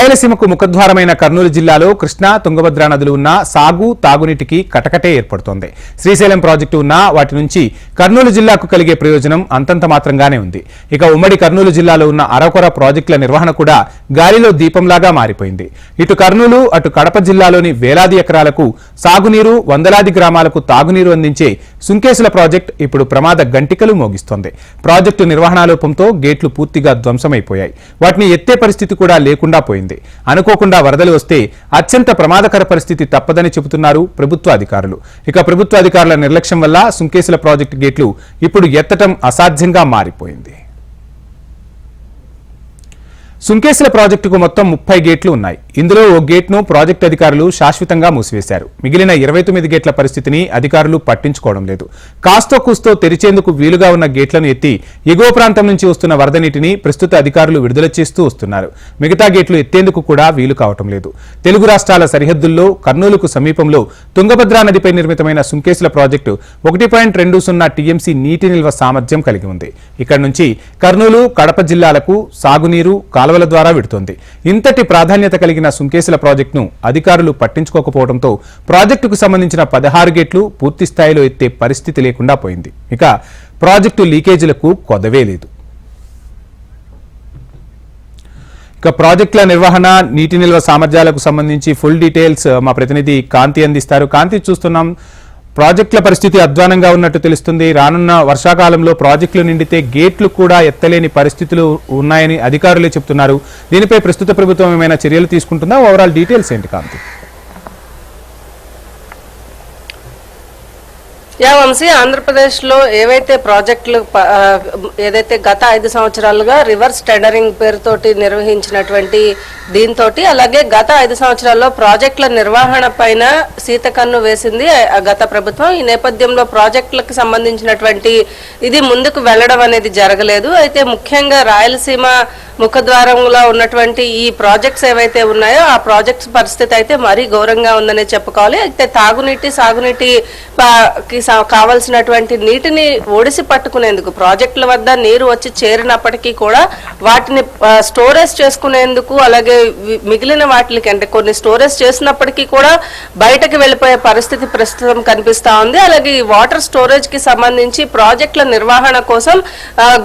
రాయలసీమకు ముఖద్వారమైన కర్నూలు జిల్లాలో కృష్ణా తుంగభద్ర నదులు ఉన్న సాగు తాగునీటికి కటకటే ఏర్పడుతోంది. శ్రీశైలం ప్రాజెక్టు ఉన్నా వాటి నుంచి కర్నూలు జిల్లాకు కలిగే ప్రయోజనం అంతంత మాత్రంగానే ఉంది. ఇక ఉమ్మడి కర్నూలు జిల్లాలో ఉన్న అరకొర ప్రాజెక్టుల నిర్వహణ కూడా గాలిలో దీపంలాగా మారిపోయింది. ఇటు కర్నూలు అటు కడప జిల్లాలోని వేలాది ఎకరాలకు సాగునీరు, వందలాది గ్రామాలకు తాగునీరు అందించే సుంకేసుల ప్రాజెక్టు ఇప్పుడు ప్రమాద గంటికలు మోగిస్తోంది. ప్రాజెక్టు నిర్వహణాలోపంతో గేట్లు పూర్తిగా ధ్వంసమైపోయాయి. వాటిని ఎత్తే పరిస్థితి కూడా లేకుండా పోయింది. అనుకోకుండా వరదలు వస్తే అత్యంత ప్రమాదకర పరిస్థితి తప్పదని చెబుతున్నారు ప్రభుత్వ అధికారులు. ఇక ప్రభుత్వ అధికారుల నిర్లక్ష్యం వల్ల సుంకేసుల ప్రాజెక్టు గేట్లు ఇప్పుడు ఎత్తటం అసాధ్యంగా మారిపోయింది. సుంకేసుల ప్రాజెక్టుకు మొత్తం 30 గేట్లు ఉన్నాయి. ఇందులో ఓ గేట్ను ప్రాజెక్టు అధికారులు శాశ్వతంగా మూసివేశారు. మిగిలిన 29 గేట్ల పరిస్థితిని అధికారులు పట్టించుకోవడం లేదు. కాస్తో కూస్తో తెరిచేందుకు వీలుగా ఉన్న గేట్లను ఎత్తి ఎగువ ప్రాంతం నుంచి వస్తున్న వరద నీటిని ప్రస్తుత అధికారులు విడుదల చేస్తూ వస్తున్నారు. మిగతా గేట్లు ఎత్తేందుకు కూడా వీలు కావటం లేదు. తెలుగు రాష్ట్రాల సరిహద్దుల్లో కర్నూలుకు సమీపంలో తుంగభద్రా నదిపై నిర్మితమైన సుంకేసుల ప్రాజెక్టు 1.20 టీఎంసీ నీటి నిల్వ సామర్థ్యం కలిగి ఉంది. ఇక్కడి నుంచి కర్నూలు, కడప జిల్లాలకు సాగునీరు కాలువల ద్వారా విడుతోంది. ఇంతటి ప్రాధాన్యత కలిగిన సుంకేసుల ప్రాజెక్టును అధికారులు పట్టించుకోకపోవడంతో ప్రాజెక్టుకు సంబంధించిన 16 గేట్లు పూర్తి స్థాయిలో ఎత్తే పరిస్థితి లేకుండా పోయింది. ఇక ప్రాజెక్టు లీకేజీలకు కొదవే లేదు. ఇక ప్రాజెక్టుల నిర్వహణ, నీటి నిల్వ సామర్థ్యాలకు సంబంధించి ఫుల్ డీటెయిల్స్ మా ప్రతినిధి కాంతి అందిస్తారు. కాంతి, చూస్తున్నాం ప్రాజెక్టుల పరిస్థితి అధ్వానంగా ఉన్నట్టు తెలుస్తుంది. రానున్న వర్షాకాలంలో ప్రాజెక్టులు నిండితే గేట్లు కూడా ఎత్తలేని పరిస్థితులు ఉన్నాయని అధికారులే చెబుతున్నారు. దీనిపై ప్రస్తుత ప్రభుత్వం ఏమైనా చర్యలు తీసుకుంటుందా? ఓవరాల్ డీటెయిల్స్ ఏంటి కాంతి? వంశీ, ఆంధ్రప్రదేశ్లో ఏవైతే ప్రాజెక్టులు ఏదైతే గత 5 సంవత్సరాలుగా రివర్స్ టెండరింగ్ పేరుతోటి నిర్వహించినటువంటి దీంతో, అలాగే గత 5 సంవత్సరాల్లో ప్రాజెక్టుల నిర్వహణ పైన సీతకన్ను వేసింది గత ప్రభుత్వం. ఈ నేపథ్యంలో ప్రాజెక్టులకు సంబంధించినటువంటి ఇది ముందుకు వెళ్లడం అనేది జరగలేదు. అయితే ముఖ్యంగా రాయలసీమ ముఖద్వారంలో ఉన్నటువంటి ఈ ప్రాజెక్ట్స్ ఏవైతే ఉన్నాయో ఆ ప్రాజెక్ట్స్ పరిస్థితి అయితే మరీ ఘోరంగా ఉందనే చెప్పుకోవాలి. అయితే తాగునీటి, సాగునీటి కావాల్సినటువంటి నీటిని ఒడిసి పట్టుకునేందుకు ప్రాజెక్టుల వద్ద నీరు వచ్చి చేరినప్పటికీ కూడా వాటిని స్టోరేజ్ చేసుకునేందుకు, అలాగే మిగిలిన వాటికి అంటే కొన్ని స్టోరేజ్ చేసినప్పటికీ కూడా బయటకు వెళ్ళిపోయే పరిస్థితి ప్రస్తుతం కనిపిస్తా ఉంది. అలాగే ఈ వాటర్ స్టోరేజ్ కి సంబంధించి ప్రాజెక్టుల నిర్వహణ కోసం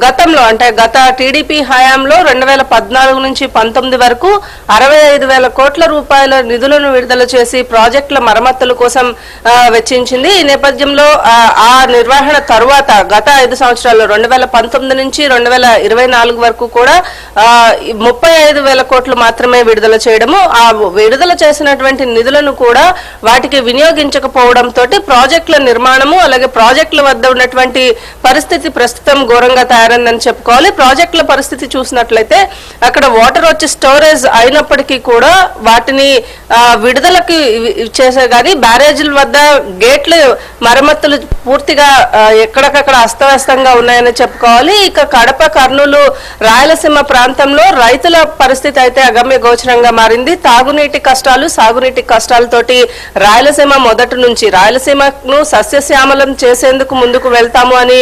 గతంలో అంటే గత టీడీపీ హయాంలో 2014 నుంచి 19 వరకు 65,000 కోట్ల రూపాయల నిధులను విడుదల చేసి ప్రాజెక్టుల మరమ్మతుల కోసం వెచ్చించింది. ఈ నేపథ్యంలో ఆ నిర్వహణ తరువాత గత 5 సంవత్సరాల్లో 2019 నుంచి 2024 వరకు కూడా 35,000 కోట్లు మాత్రమే విడుదల చేయడము, ఆ విడుదల చేసినటువంటి నిధులను కూడా వాటికి వినియోగించకపోవడంతో ప్రాజెక్టుల నిర్మాణము, అలాగే ప్రాజెక్టుల వద్ద ఉన్నటువంటి పరిస్థితి ప్రస్తుతం ఘోరంగా తయారైందని చెప్పుకోవాలి. ప్రాజెక్టుల పరిస్థితి చూసినట్లయితే అక్కడ వాటర్ వచ్చి స్టోరేజ్ అయినప్పటికీ కూడా వాటిని విడుదలకు చేసే కానీ బ్యారేజీల వద్ద గేట్లు మరమ్మతులు పూర్తిగా ఎక్కడికక్కడ అస్తవ్యస్తంగా ఉన్నాయని చెప్పుకోవాలి. ఇక కడప, కర్నూలు, రాయలసీమ ప్రాంతంలో రైతుల పరిస్థితి అయితే అగమ్య గోచరంగా మారింది. తాగునీటి కష్టాలు, సాగునీటి కష్టాలతోటి రాయలసీమ మొదటి నుంచి రాయలసీమను సస్యశ్యామలం చేసేందుకు ముందుకు వెళ్తాము అని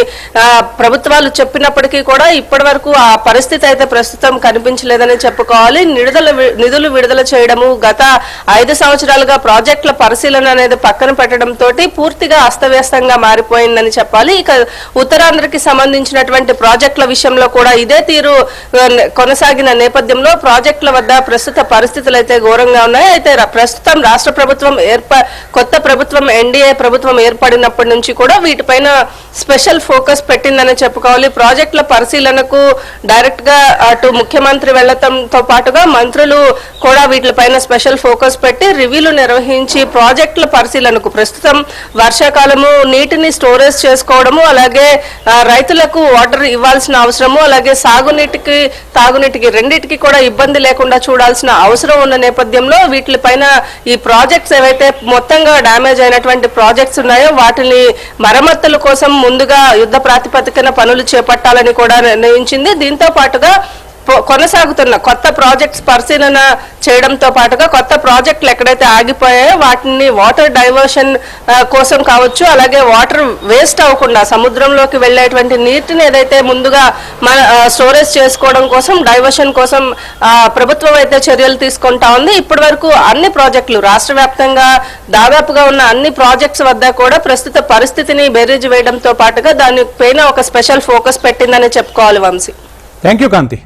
ప్రభుత్వాలు చెప్పినప్పటికీ కూడా ఇప్పటి వరకు ఆ పరిస్థితి అయితే ప్రస్తుతం కనిపించలేదని చెప్పుకోవాలి. నిధులు విడుదల చేయడము, గత 5 సంవత్సరాలుగా ప్రాజెక్టుల పరిశీలన అనేది పక్కన పెట్టడంతో పూర్తిగా అస్తవ్యస్తంగా మారిపోయిందని చెప్పాలి. ఇక ఉత్తరాంధ్రకి సంబంధించినటువంటి ప్రాజెక్టుల విషయంలో కూడా ఇదే తీరు కొనసాగిన నేపథ్యంలో ప్రాజెక్టుల వద్ద ప్రస్తుత పరిస్థితులు అయితే ఘోరంగా ఉన్నాయి. అయితే ప్రస్తుతం రాష్ట్ర ప్రభుత్వం కొత్త ప్రభుత్వం ఎన్డీఏ ప్రభుత్వం ఏర్పడినప్పటి నుంచి కూడా వీటిపైన స్పెషల్ ఫోకస్ పెట్టిందని చెప్పుకోవాలి. ప్రాజెక్టుల పరిశీలనకు డైరెక్ట్ గా అటు ముఖ్యమంత్రి వెళ్లడంతో పాటుగా మంత్రులు కూడా వీటిపైన స్పెషల్ ఫోకస్ పెట్టి రివ్యూలు నిర్వహించి ప్రాజెక్టుల పరిశీలనకు ప్రస్తుతం వర్షాకాలము నీటిని స్టోరేజ్ చేసుకోవడము, అలాగే రైతులకు వాటర్ ఇవ్వాల్సిన అవసరము, అలాగే సాగునీటికి తాగునీటికి రెండింటికి కూడా ఇబ్బంది లేకుండా చూడాల్సిన అవసరం ఉన్న నేపథ్యంలో వీటిపైన ఈ ప్రాజెక్ట్స్ ఏవైతే మొత్తంగా డ్యామేజ్ అయినటువంటి ప్రాజెక్ట్స్ ఉన్నాయో వాటిని మరమ్మతుల కోసం ముందుగా యుద్ధ ప్రాతిపదికన పనులు చేపట్టాలని కూడా నిర్ణయించింది. దీంతో పాటుగా కొనసాగుతున్న కొత్త ప్రాజెక్ట్స్ పరిశీలన చేయడంతో పాటుగా కొత్త ప్రాజెక్టులు ఎక్కడైతే ఆగిపోయాయో వాటిని వాటర్ డైవర్షన్ కోసం కావచ్చు, అలాగే వాటర్ వేస్ట్ అవ్వకుండా సముద్రంలోకి వెళ్ళేటువంటి నీటిని ఏదైతే ముందుగా మన స్టోరేజ్ చేసుకోవడం కోసం డైవర్షన్ కోసం ప్రభుత్వం అయితే చర్యలు తీసుకుంటా ఉంది. ఇప్పటి వరకు అన్ని ప్రాజెక్టులు రాష్ట్ర వ్యాప్తంగా దాదాపుగా ఉన్న అన్ని ప్రాజెక్ట్స్ వద్ద కూడా ప్రస్తుత పరిస్థితిని బేరీజు వేయడంతో పాటుగా దానిపైన ఒక స్పెషల్ ఫోకస్ పెట్టిందని చెప్పుకోవాలి వంశీ. Thank you Kanthi.